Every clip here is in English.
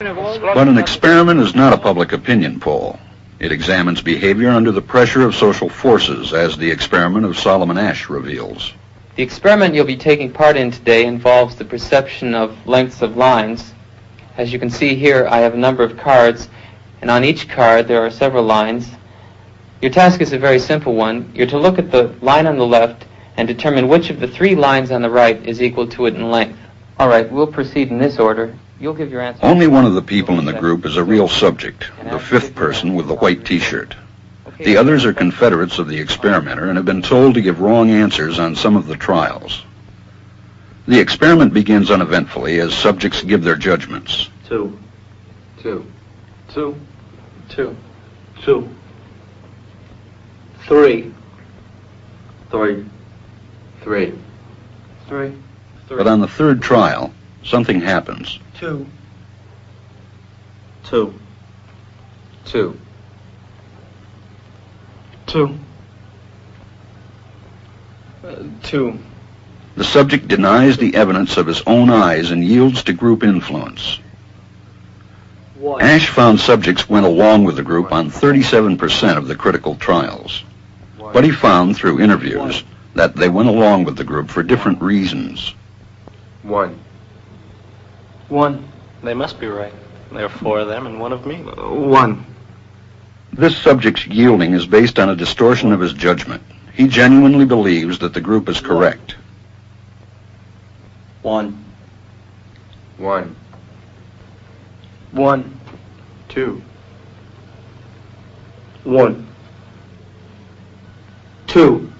But an experiment is not a public opinion poll. It examines behavior under the pressure of social forces, as the experiment of Solomon Asch reveals. The experiment you'll be taking part in today involves the perception of lengths of lines. As you can see here, I have a number of cards, and on each card there are several lines. Your task is a very simple one. You're to look at the line on the left and determine which of the three lines on the right is equal to it in length. All right, we'll proceed in this order. You'll give your answer. Only one of the people in the group is a real subject, the fifth person with the white T-shirt. The others are confederates of the experimenter and have been told to give wrong answers on some of the trials. The experiment begins uneventfully as subjects give their judgments. 2, 2, 2, 2, 2, 3, 3, 3, 3. But on the third trial, something happens. 2, 2, 2, 2, 2. The subject denies the evidence of his own eyes and yields to group influence. Asch found subjects went along with the group on 37% of the critical trials. But he found through interviews that they went along with the group for different reasons. 1. 1. They must be right. There are 4 of them and 1 of me. 1. This subject's yielding is based on a distortion of his judgment. He genuinely believes that the group is correct. 1. 1. 1. 2. 1. 2.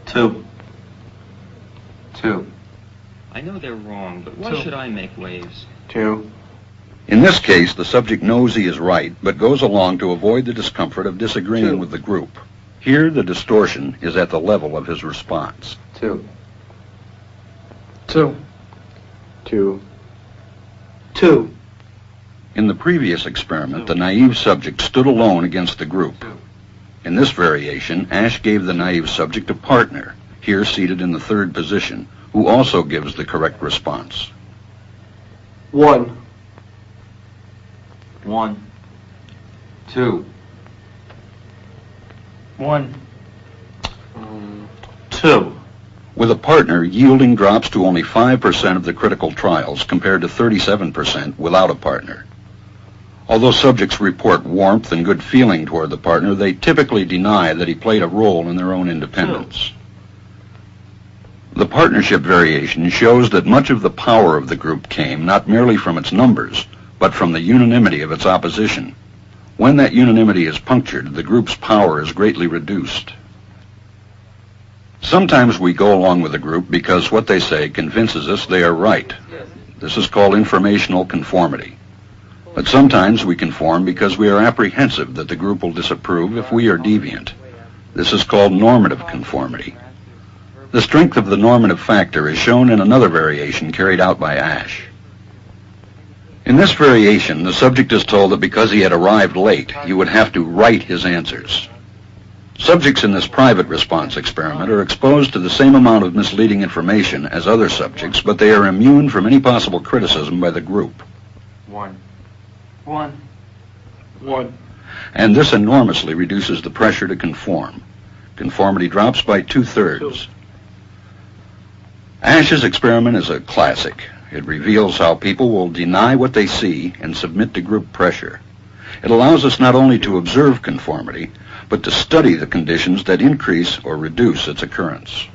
2. 2. I know they're wrong, but why should I make waves? 2. In this case, the subject knows he is right, but goes along to avoid the discomfort of disagreeing with the group. Here, the distortion is at the level of his response. 2. 2. 2. 2. In the previous experiment, the naive subject stood alone against the group. In this variation, Asch gave the naive subject a partner, here seated in the third position, who also gives the correct response. 1. 1. 2. 1. 2. With a partner, yielding drops to only 5% of the critical trials compared to 37% without a partner. Although subjects report warmth and good feeling toward the partner, they typically deny that he played a role in their own independence. The partnership variation shows that much of the power of the group came not merely from its numbers, but from the unanimity of its opposition. When that unanimity is punctured, the group's power is greatly reduced. Sometimes we go along with a group because what they say convinces us they are right. This is called informational conformity. But sometimes we conform because we are apprehensive that the group will disapprove if we are deviant. This is called normative conformity. The strength of the normative factor is shown in another variation carried out by Asch. In this variation, the subject is told that because he had arrived late, he would have to write his answers. Subjects in this private response experiment are exposed to the same amount of misleading information as other subjects, but they are immune from any possible criticism by the group. 1. 1. 1. And this enormously reduces the pressure to conform. Conformity drops by 2/3. Asch's experiment is a classic. It reveals how people will deny what they see and submit to group pressure. It allows us not only to observe conformity, but to study the conditions that increase or reduce its occurrence.